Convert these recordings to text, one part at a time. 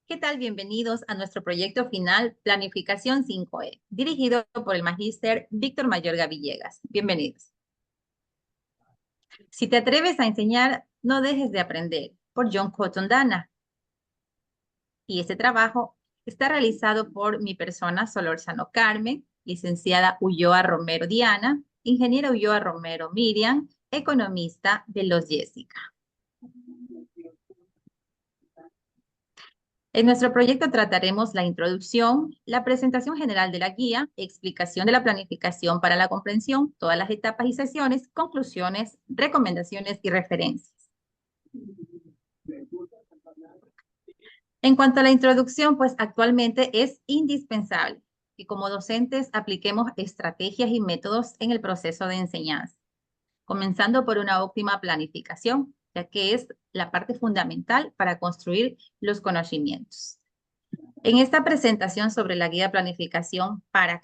¿Qué tal? Bienvenidos a nuestro proyecto final Planificación 5E, dirigido por el magíster Víctor Mayorga Villegas. Bienvenidos. Si te atreves a enseñar, no dejes de aprender, por John Cotton Dana. Y este trabajo está realizado por mi persona, Solórzano Carmen, licenciada Ulloa Romero Diana, ingeniera Ulloa Romero Miriam, economista de los Jessica. En nuestro proyecto trataremos la introducción, la presentación general de la guía, explicación de la planificación para la comprensión, todas las etapas y sesiones, conclusiones, recomendaciones y referencias. En cuanto a la introducción, pues actualmente es indispensable que como docentes apliquemos estrategias y métodos en el proceso de enseñanza, comenzando por una óptima planificación, ya que es la parte fundamental para construir los conocimientos. En esta presentación sobre la guía de planificación para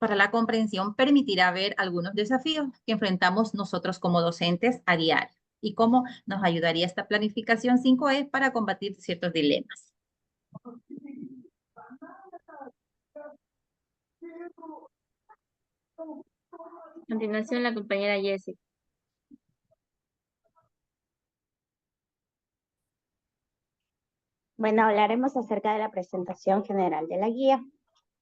la comprensión permitirá ver algunos desafíos que enfrentamos nosotros como docentes a diario y cómo nos ayudaría esta planificación 5E para combatir ciertos dilemas. A continuación, la compañera Jessie. Bueno, hablaremos acerca de la presentación general de la guía.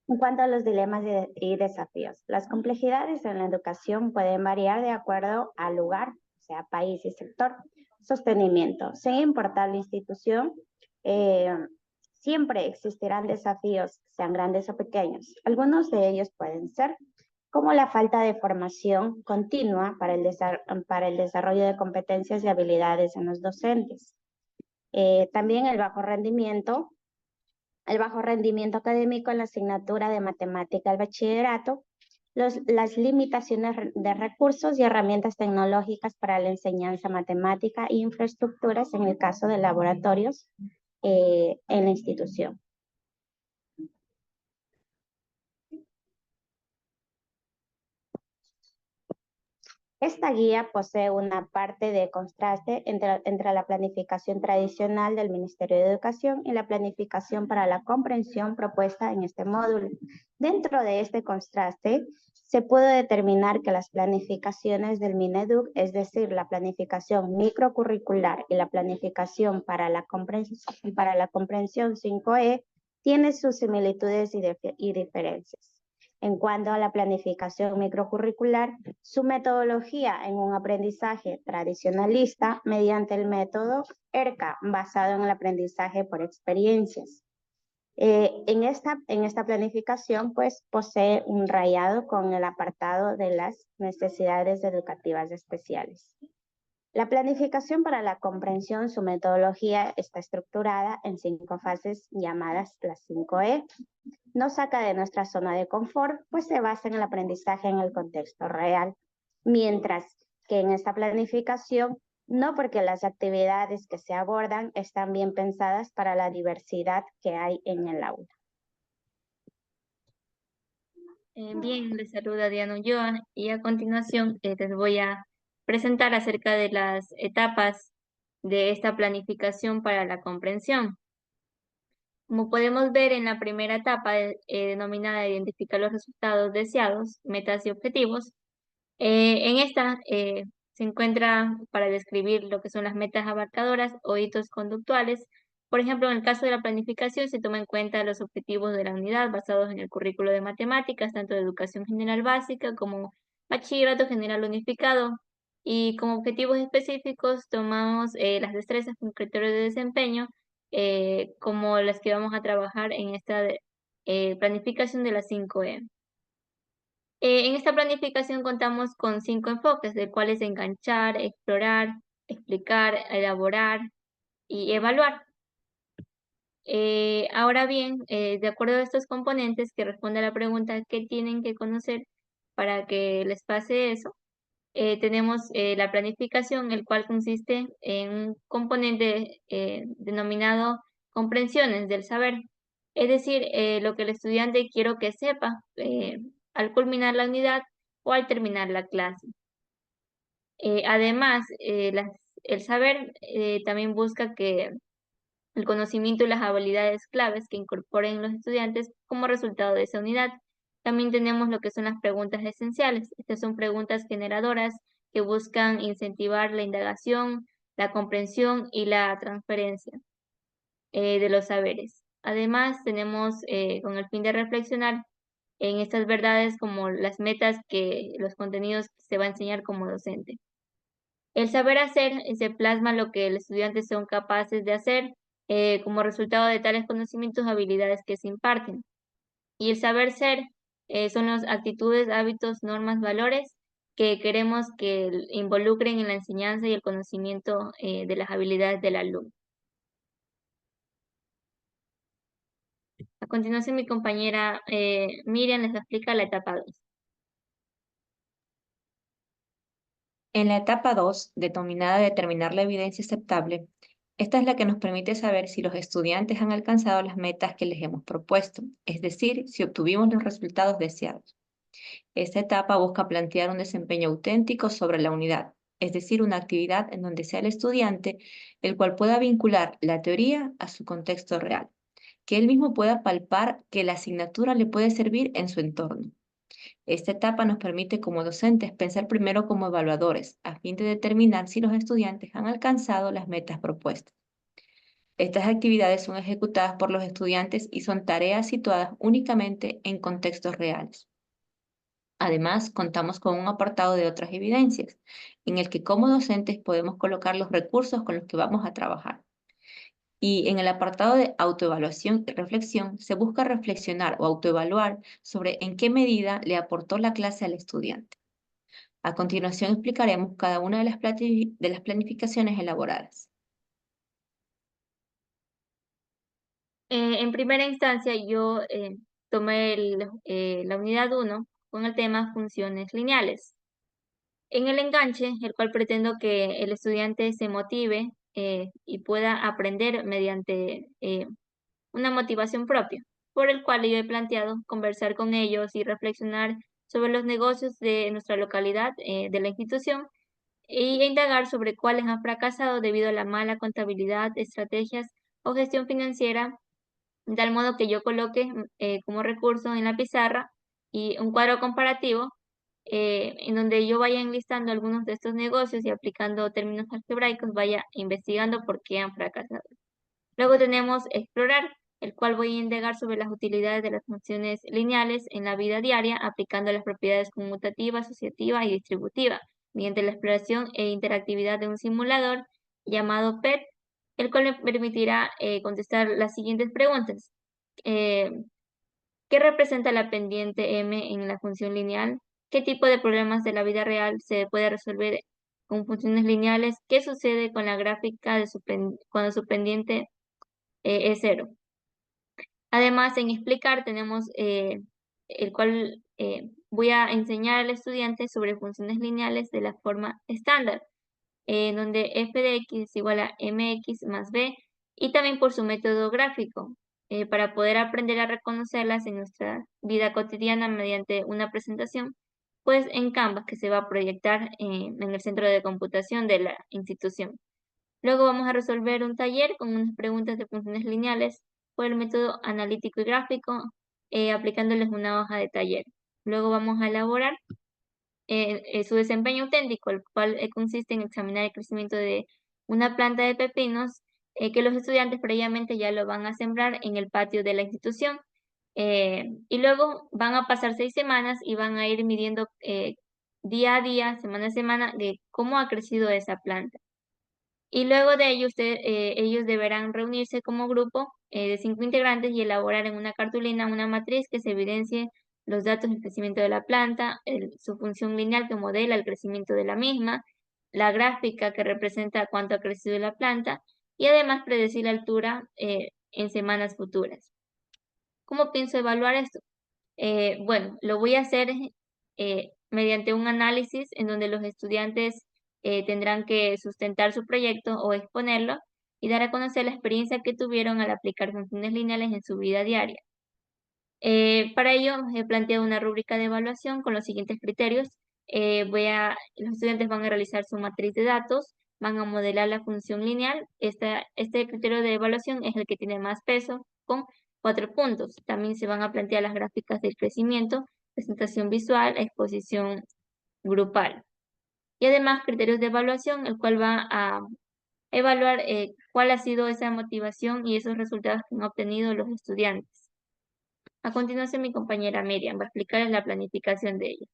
En cuanto a los dilemas y desafíos, las complejidades en la educación pueden variar de acuerdo al lugar, o sea, país y sector. Sostenimiento. Sin importar la institución, siempre existirán desafíos, sean grandes o pequeños. Algunos de ellos pueden ser como la falta de formación continua para el desarrollo de competencias y habilidades en los docentes. También el bajo rendimiento académico en la asignatura de matemática al bachillerato, las limitaciones de recursos y herramientas tecnológicas para la enseñanza matemática e infraestructuras en el caso de laboratorios en la institución. Esta guía posee una parte de contraste entre la planificación tradicional del Ministerio de Educación y la planificación para la comprensión propuesta en este módulo. Dentro de este contraste, se pudo determinar que las planificaciones del Mineduc, es decir, la planificación microcurricular y la planificación para la comprensión 5E, tienen sus similitudes y diferencias. En cuanto a la planificación microcurricular, su metodología en un aprendizaje tradicionalista mediante el método ERCA, basado en el aprendizaje por experiencias. En esta planificación, pues, posee un rayado con el apartado de las necesidades educativas especiales. La planificación para la comprensión, su metodología está estructurada en 5 fases llamadas las 5E. Nos saca de nuestra zona de confort, pues se basa en el aprendizaje en el contexto real. Mientras que en esta planificación, no, porque las actividades que se abordan están bien pensadas para la diversidad que hay en el aula. Bien, les saluda Diana Ulloa y a continuación les voy a presentar acerca de las etapas de esta planificación para la comprensión. Como podemos ver en la primera etapa denominada identificar los resultados deseados, metas y objetivos, en esta se encuentra para describir lo que son las metas abarcadoras o hitos conductuales. Por ejemplo, en el caso de la planificación se toma en cuenta los objetivos de la unidad basados en el currículo de matemáticas, tanto de educación general básica como bachillerato general unificado. Y como objetivos específicos tomamos las destrezas con criterios de desempeño, como las que vamos a trabajar en esta planificación de las 5E. En esta planificación contamos con 5 enfoques, de cuales enganchar, explorar, explicar, elaborar y evaluar. Ahora bien, de acuerdo a estos componentes que responde a la pregunta ¿qué tienen que conocer para que les pase eso? Tenemos la planificación, el cual consiste en un componente denominado comprensiones del saber. Es decir, lo que el estudiante quiero que sepa al culminar la unidad o al terminar la clase. Además, el saber también busca que el conocimiento y las habilidades claves que incorporen los estudiantes como resultado de esa unidad. También tenemos lo que son las preguntas esenciales. Estas son preguntas generadoras que buscan incentivar la indagación, la comprensión y la transferencia de los saberes. Además, tenemos con el fin de reflexionar en estas verdades como las metas que los contenidos se va a enseñar como docente. El saber hacer se plasma lo que los estudiantes son capaces de hacer como resultado de tales conocimientos o habilidades que se imparten. Y el saber ser son las actitudes, hábitos, normas, valores que queremos que involucren en la enseñanza y el conocimiento de las habilidades del alumno. A continuación, mi compañera Miriam les explica la etapa 2. En la etapa 2, denominada determinar la evidencia aceptable, esta es la que nos permite saber si los estudiantes han alcanzado las metas que les hemos propuesto, es decir, si obtuvimos los resultados deseados. Esta etapa busca plantear un desempeño auténtico sobre la unidad, es decir, una actividad en donde sea el estudiante el cual pueda vincular la teoría a su contexto real, que él mismo pueda palpar que la asignatura le puede servir en su entorno. Esta etapa nos permite como docentes pensar primero como evaluadores, a fin de determinar si los estudiantes han alcanzado las metas propuestas. Estas actividades son ejecutadas por los estudiantes y son tareas situadas únicamente en contextos reales. Además, contamos con un apartado de otras evidencias, en el que como docentes podemos colocar los recursos con los que vamos a trabajar. Y en el apartado de autoevaluación y reflexión, se busca reflexionar o autoevaluar sobre en qué medida le aportó la clase al estudiante. A continuación explicaremos cada una de las planificaciones elaboradas. En primera instancia, yo tomé la unidad 1 con el tema funciones lineales. En el enganche, el cual pretendo que el estudiante se motive y pueda aprender mediante una motivación propia, por el cual yo he planteado conversar con ellos y reflexionar sobre los negocios de nuestra localidad, de la institución, e indagar sobre cuáles han fracasado debido a la mala contabilidad, estrategias o gestión financiera, de tal modo que yo coloque como recurso en la pizarra y un cuadro comparativo en donde yo vaya enlistando algunos de estos negocios y aplicando términos algebraicos, vaya investigando por qué han fracasado. Luego tenemos explorar, el cual voy a indagar sobre las utilidades de las funciones lineales en la vida diaria, aplicando las propiedades conmutativa, asociativa y distributiva, mediante la exploración e interactividad de un simulador llamado PET, el cual me permitirá contestar las siguientes preguntas. ¿Qué representa la pendiente M en la función lineal? ¿Qué tipo de problemas de la vida real se puede resolver con funciones lineales? ¿Qué sucede con la gráfica de cuando su pendiente es cero? Además, en explicar tenemos el cual voy a enseñar al estudiante sobre funciones lineales de la forma estándar, donde f de x es igual a mx más b, y también por su método gráfico, para poder aprender a reconocerlas en nuestra vida cotidiana mediante una presentación, pues en Canvas, que se va a proyectar en el centro de computación de la institución. Luego vamos a resolver un taller con unas preguntas de funciones lineales por el método analítico y gráfico, aplicándoles una hoja de taller. Luego vamos a elaborar su desempeño auténtico, el cual consiste en examinar el crecimiento de una planta de pepinos que los estudiantes previamente ya lo van a sembrar en el patio de la institución. Y luego van a pasar 6 semanas y van a ir midiendo día a día, semana a semana, de cómo ha crecido esa planta. Y luego de ello, ellos deberán reunirse como grupo de 5 integrantes y elaborar en una cartulina una matriz que se evidencie los datos del crecimiento de la planta, su función lineal que modela el crecimiento de la misma, la gráfica que representa cuánto ha crecido la planta y además predecir la altura en semanas futuras. ¿Cómo pienso evaluar esto? Bueno, lo voy a hacer mediante un análisis en donde los estudiantes tendrán que sustentar su proyecto o exponerlo y dar a conocer la experiencia que tuvieron al aplicar funciones lineales en su vida diaria. Para ello, he planteado una rúbrica de evaluación con los siguientes criterios. Los estudiantes van a realizar su matriz de datos, van a modelar la función lineal. Este criterio de evaluación es el que tiene más peso, con 4 puntos. También se van a plantear las gráficas del crecimiento, presentación visual, exposición grupal. Y además criterios de evaluación, el cual va a evaluar cuál ha sido esa motivación y esos resultados que han obtenido los estudiantes. A continuación, mi compañera Miriam va a explicarles la planificación de ella.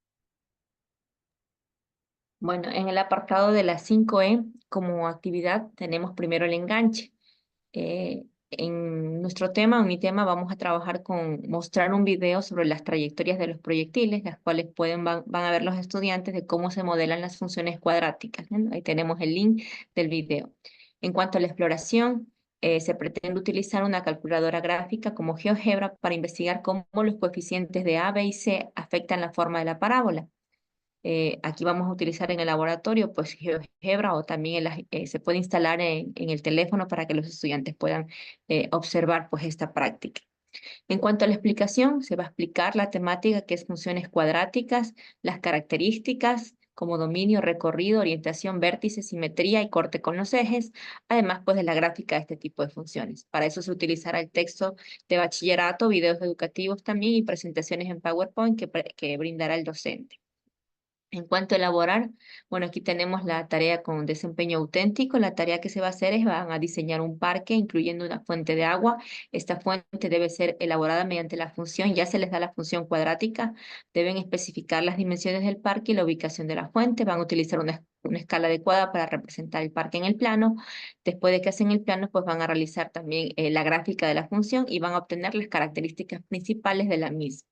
Bueno, en el apartado de la 5E, como actividad, tenemos primero el enganche. En nuestro tema, en mi tema, vamos a trabajar con mostrar un video sobre las trayectorias de los proyectiles, las cuales van a ver los estudiantes de cómo se modelan las funciones cuadráticas, ¿no? Ahí tenemos el link del video. En cuanto a la exploración, se pretende utilizar una calculadora gráfica como GeoGebra para investigar cómo los coeficientes de A, B y C afectan la forma de la parábola. Aquí vamos a utilizar en el laboratorio pues GeoGebra o también se puede instalar en el teléfono para que los estudiantes puedan observar pues esta práctica. En cuanto a la explicación, se va a explicar la temática que es funciones cuadráticas, las características como dominio, recorrido, orientación, vértice, simetría y corte con los ejes, además pues de la gráfica de este tipo de funciones. Para eso se utilizará el texto de bachillerato, videos educativos también y presentaciones en PowerPoint que brindará el docente. En cuanto a elaborar, bueno, aquí tenemos la tarea con desempeño auténtico. La tarea que se va a hacer es van a diseñar un parque incluyendo una fuente de agua. Esta fuente debe ser elaborada mediante la función, ya se les da la función cuadrática. Deben especificar las dimensiones del parque y la ubicación de la fuente. Van a utilizar una escala adecuada para representar el parque en el plano. Después de que hacen el plano, pues van a realizar también la gráfica de la función y van a obtener las características principales de la misma.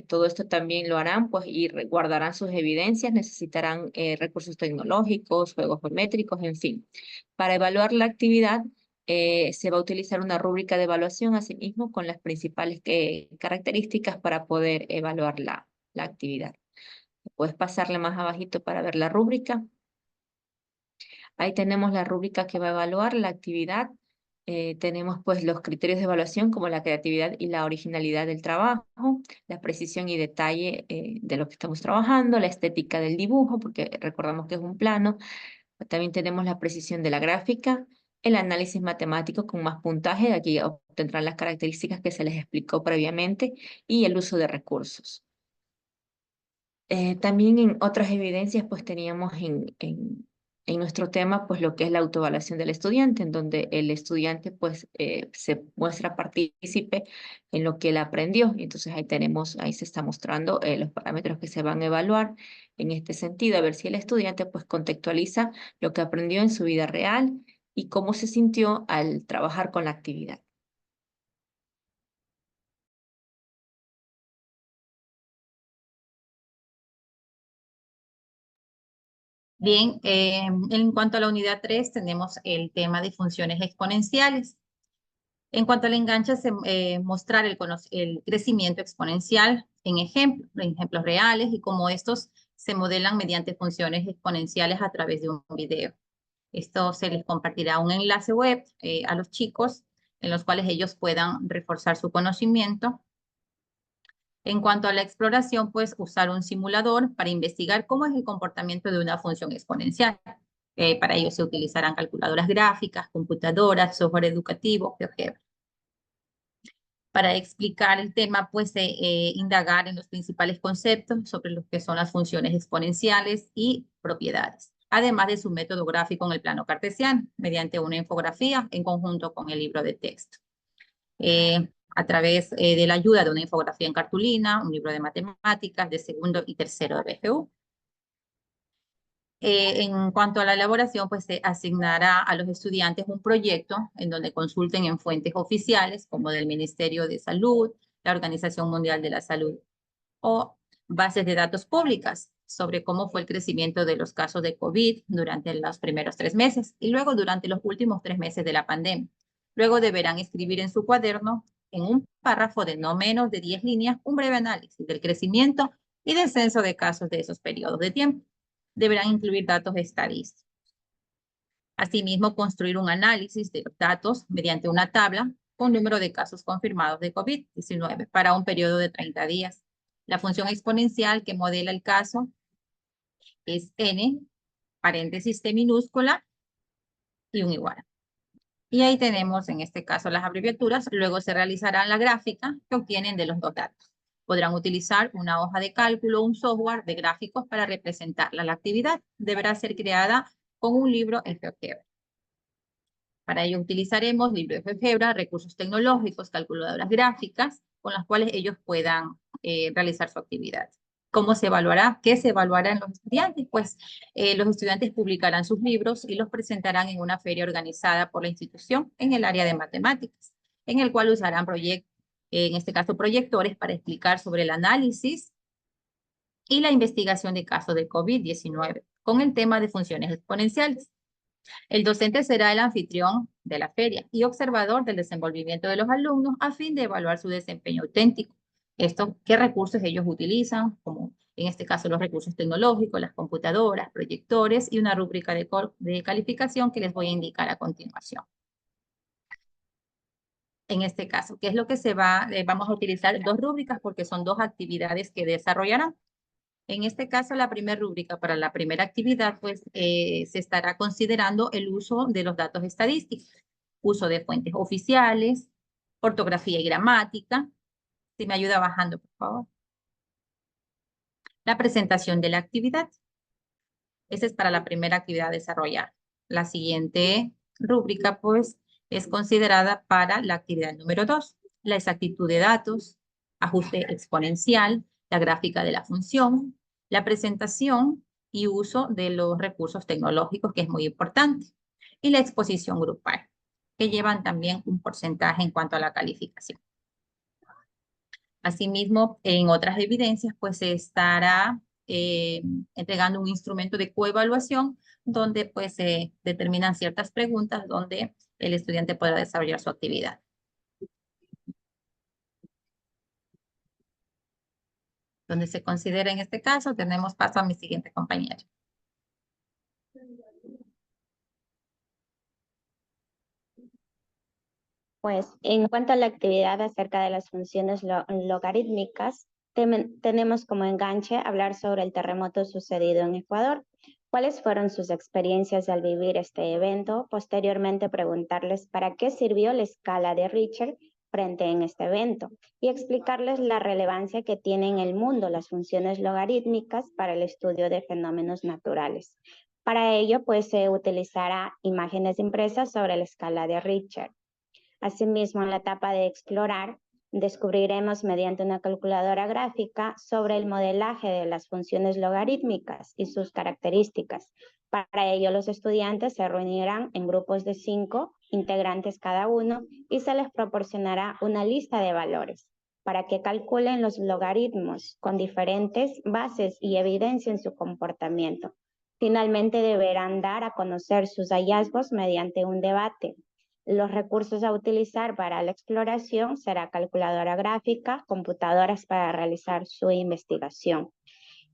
Todo esto también lo harán pues, y guardarán sus evidencias, necesitarán recursos tecnológicos, juegos geométricos, en fin. Para evaluar la actividad, se va a utilizar una rúbrica de evaluación, asimismo, con las principales características para poder evaluar la actividad. Puedes pasarle más abajito para ver la rúbrica. Ahí tenemos la rúbrica que va a evaluar la actividad. Tenemos pues los criterios de evaluación como la creatividad y la originalidad del trabajo, la precisión y detalle de lo que estamos trabajando, la estética del dibujo, porque recordamos que es un plano. También tenemos la precisión de la gráfica, el análisis matemático con más puntaje, aquí obtendrán las características que se les explicó previamente, y el uso de recursos. También en otras evidencias pues teníamos en nuestro tema pues lo que es la autoevaluación del estudiante, en donde el estudiante pues se muestra partícipe en lo que él aprendió. Entonces ahí se está mostrando los parámetros que se van a evaluar en este sentido, a ver si el estudiante pues contextualiza lo que aprendió en su vida real y cómo se sintió al trabajar con la actividad. Bien, en cuanto a la unidad 3, tenemos el tema de funciones exponenciales. En cuanto al enganche, mostrar el crecimiento exponencial en ejemplos reales y cómo estos se modelan mediante funciones exponenciales a través de un video. Esto se les compartirá un enlace web a los chicos en los cuales ellos puedan reforzar su conocimiento. En cuanto a la exploración, pues usar un simulador para investigar cómo es el comportamiento de una función exponencial. Para ello se utilizarán calculadoras gráficas, computadoras, software educativo, GeoGebra. Para explicar el tema, pues indagar en los principales conceptos sobre lo que son las funciones exponenciales y propiedades, además de su método gráfico en el plano cartesiano, mediante una infografía en conjunto con el libro de texto. A través de la ayuda de una infografía en cartulina, un libro de matemáticas de segundo y tercero de BGU. En cuanto a la elaboración, pues se asignará a los estudiantes un proyecto en donde consulten en fuentes oficiales como del Ministerio de Salud, la Organización Mundial de la Salud o bases de datos públicas sobre cómo fue el crecimiento de los casos de COVID durante los primeros 3 meses y luego durante los últimos 3 meses de la pandemia. Luego deberán escribir en su cuaderno, en un párrafo de no menos de 10 líneas, un breve análisis del crecimiento y descenso de casos de esos periodos de tiempo. Deberán incluir datos estadísticos. Asimismo, construir un análisis de los datos mediante una tabla con número de casos confirmados de COVID-19 para un periodo de 30 días. La función exponencial que modela el caso es n paréntesis T minúscula y un igual. Y ahí tenemos en este caso las abreviaturas. Luego se realizará la gráfica que obtienen de los dos datos. Podrán utilizar una hoja de cálculo o un software de gráficos para representarla. La actividad deberá ser creada con un libro en GeoGebra. Para ello utilizaremos libro de GeoGebra, recursos tecnológicos, calculadoras gráficas, con las cuales ellos puedan realizar su actividad. ¿Cómo se evaluará? ¿Qué se evaluará en los estudiantes? Pues los estudiantes publicarán sus libros y los presentarán en una feria organizada por la institución en el área de matemáticas, en el cual usarán en este caso proyectores para explicar sobre el análisis y la investigación de casos de COVID-19 con el tema de funciones exponenciales. El docente será el anfitrión de la feria y observador del desenvolvimiento de los alumnos a fin de evaluar su desempeño auténtico. ¿Qué recursos ellos utilizan? Como en este caso los recursos tecnológicos, las computadoras, proyectores y una rúbrica de calificación que les voy a indicar a continuación. En este caso, ¿qué es lo que vamos a utilizar dos rúbricas porque son dos actividades que desarrollarán. En este caso, la primera rúbrica para la primera actividad, pues se estará considerando el uso de los datos estadísticos, uso de fuentes oficiales, ortografía y gramática. Si me ayuda bajando, por favor. La presentación de la actividad. Esa es para la primera actividad a desarrollar. La siguiente rúbrica, pues, es considerada para la actividad número 2, la exactitud de datos, ajuste exponencial, la gráfica de la función, la presentación y uso de los recursos tecnológicos, que es muy importante, y la exposición grupal, que llevan también un porcentaje en cuanto a la calificación. Asimismo, en otras evidencias, pues se estará entregando un instrumento de coevaluación donde pues se determinan ciertas preguntas donde el estudiante podrá desarrollar su actividad. Donde se considera en este caso, tenemos paso a mi siguiente compañero. Pues en cuanto a la actividad acerca de las funciones logarítmicas, tenemos como enganche hablar sobre el terremoto sucedido en Ecuador. ¿Cuáles fueron sus experiencias al vivir este evento? Posteriormente preguntarles para qué sirvió la escala de Richter frente en este evento y explicarles la relevancia que tienen en el mundo las funciones logarítmicas para el estudio de fenómenos naturales. Para ello, pues se utilizará imágenes impresas sobre la escala de Richter. Asimismo, en la etapa de explorar, descubriremos mediante una calculadora gráfica sobre el modelaje de las funciones logarítmicas y sus características. Para ello, los estudiantes se reunirán en grupos de 5 integrantes cada uno y se les proporcionará una lista de valores para que calculen los logaritmos con diferentes bases y evidencien su comportamiento. Finalmente, deberán dar a conocer sus hallazgos mediante un debate. Los recursos a utilizar para la exploración será calculadora gráfica, computadoras para realizar su investigación.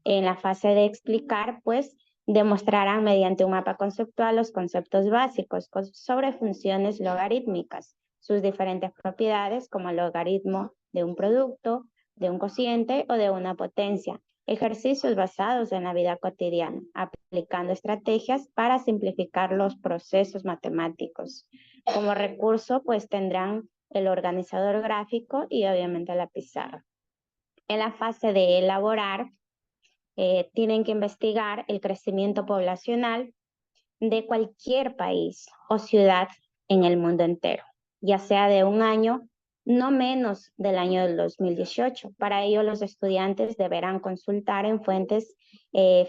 En la fase de explicar, pues, demostrarán mediante un mapa conceptual los conceptos básicos sobre funciones logarítmicas, sus diferentes propiedades como el logaritmo de un producto, de un cociente o de una potencia. Ejercicios basados en la vida cotidiana, aplicando estrategias para simplificar los procesos matemáticos. Como recurso, pues tendrán el organizador gráfico y obviamente la pizarra. En la fase de elaborar, tienen que investigar el crecimiento poblacional de cualquier país o ciudad en el mundo entero, ya sea de un año, no menos del año del 2018. Para ello, los estudiantes deberán consultar en fuentes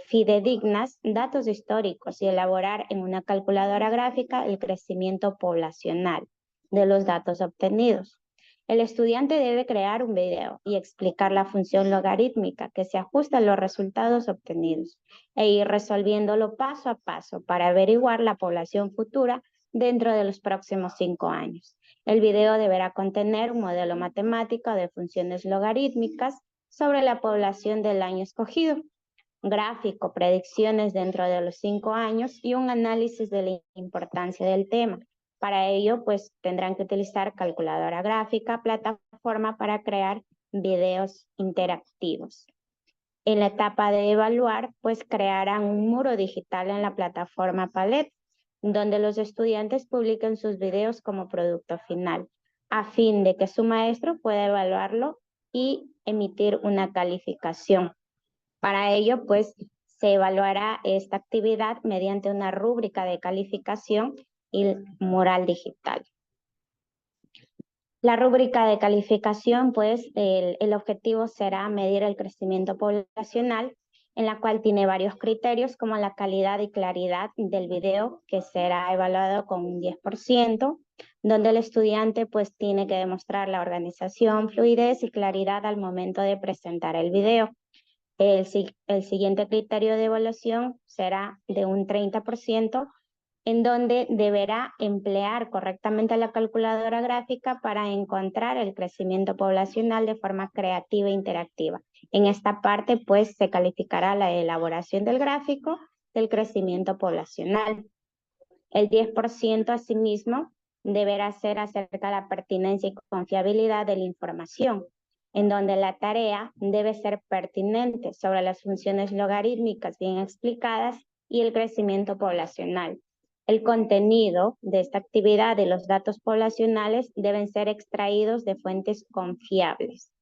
fidedignas datos históricos y elaborar en una calculadora gráfica el crecimiento poblacional de los datos obtenidos. El estudiante debe crear un video y explicar la función logarítmica que se ajusta a los resultados obtenidos e ir resolviéndolo paso a paso para averiguar la población futura dentro de los próximos 5 años. El video deberá contener un modelo matemático de funciones logarítmicas sobre la población del año escogido, gráfico, predicciones dentro de los 5 años y un análisis de la importancia del tema. Para ello, pues tendrán que utilizar calculadora gráfica, plataforma para crear videos interactivos. En la etapa de evaluar, pues crearán un muro digital en la plataforma Padlet, donde los estudiantes publiquen sus videos como producto final, a fin de que su maestro pueda evaluarlo y emitir una calificación. Para ello, pues, se evaluará esta actividad mediante una rúbrica de calificación y mural digital. La rúbrica de calificación, pues, el objetivo será medir el crecimiento poblacional, en la cual tiene varios criterios como la calidad y claridad del video, que será evaluado con un 10%, donde el estudiante pues tiene que demostrar la organización, fluidez y claridad al momento de presentar el video. El siguiente criterio de evaluación será de un 30%, en donde deberá emplear correctamente la calculadora gráfica para encontrar el crecimiento poblacional de forma creativa e interactiva. En esta parte, pues, se calificará la elaboración del gráfico del crecimiento poblacional. El 10%, asimismo, deberá ser acerca de la pertinencia y confiabilidad de la información, en donde la tarea debe ser pertinente sobre las funciones logarítmicas bien explicadas y el crecimiento poblacional. El contenido de esta actividad y los datos poblacionales deben ser extraídos de fuentes confiables.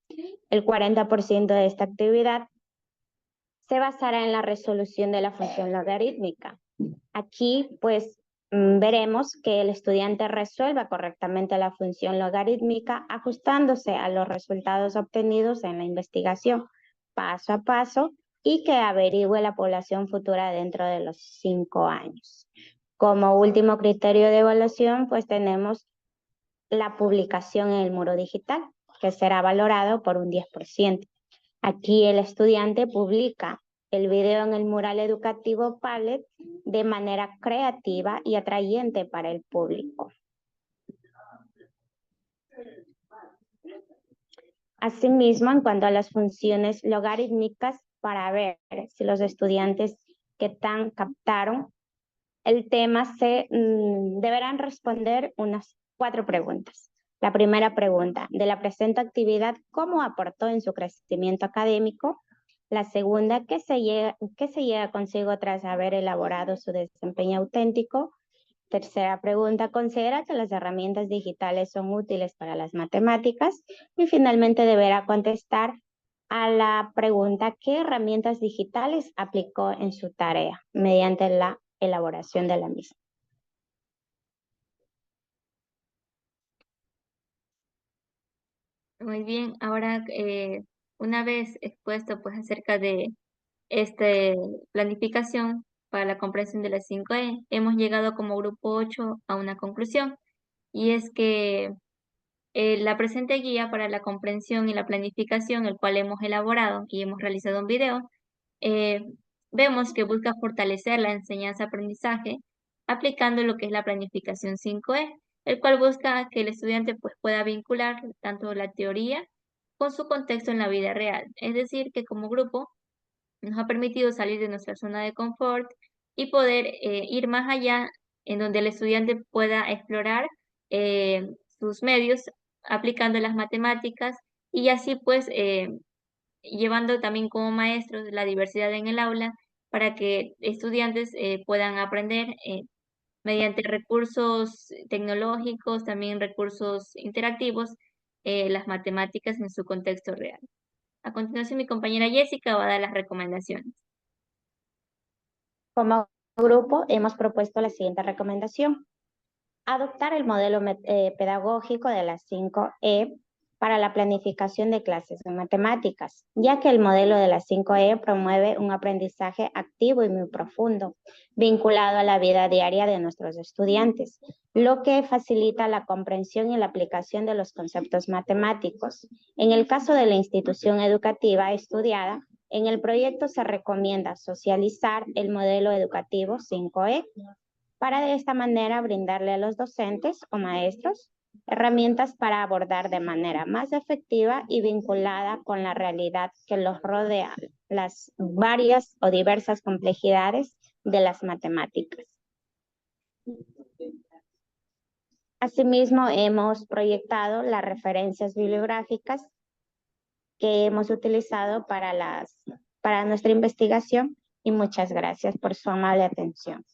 El 40% de esta actividad se basará en la resolución de la función logarítmica. Aquí, pues, veremos que el estudiante resuelva correctamente la función logarítmica ajustándose a los resultados obtenidos en la investigación paso a paso y que averigüe la población futura dentro de los 5 años. Como último criterio de evaluación, pues tenemos la publicación en el muro digital, que será valorado por un 10%. Aquí el estudiante publica el video en el mural educativo Padlet de manera creativa y atrayente para el público. Asimismo, en cuanto a las funciones logarítmicas, para ver si los estudiantes que captaron el tema deberán responder unas 4 preguntas. La primera pregunta, de la presente actividad, ¿cómo aportó en su crecimiento académico? La segunda, ¿qué se lleva consigo tras haber elaborado su desempeño auténtico? Tercera pregunta, ¿considera que las herramientas digitales son útiles para las matemáticas? Y finalmente deberá contestar a la pregunta, ¿qué herramientas digitales aplicó en su tarea mediante la elaboración de la misma? Muy bien, ahora una vez expuesto pues acerca de esta planificación para la comprensión de las 5E, hemos llegado como grupo 8 a una conclusión, y es que la presente guía para la comprensión y la planificación, el cual hemos elaborado y hemos realizado un video, eh, vemos que busca fortalecer la enseñanza-aprendizaje aplicando lo que es la planificación 5E, el cual busca que el estudiante pues, pueda vincular tanto la teoría con su contexto en la vida real. Es decir, que como grupo nos ha permitido salir de nuestra zona de confort y poder ir más allá, en donde el estudiante pueda explorar sus medios aplicando las matemáticas y así pues llevando también como maestros la diversidad en el aula para que estudiantes puedan aprender mediante recursos tecnológicos, también recursos interactivos, las matemáticas en su contexto real. A continuación, mi compañera Jessica va a dar las recomendaciones. Como grupo hemos propuesto la siguiente recomendación. Adoptar el modelo pedagógico de las 5E para la planificación de clases de matemáticas, ya que el modelo de las 5E promueve un aprendizaje activo y muy profundo, vinculado a la vida diaria de nuestros estudiantes, lo que facilita la comprensión y la aplicación de los conceptos matemáticos. En el caso de la institución educativa estudiada, en el proyecto se recomienda socializar el modelo educativo 5E para de esta manera brindarle a los docentes o maestros herramientas para abordar de manera más efectiva y vinculada con la realidad que los rodea, las varias o diversas complejidades de las matemáticas. Asimismo, hemos proyectado las referencias bibliográficas que hemos utilizado para las para nuestra investigación y muchas gracias por su amable atención.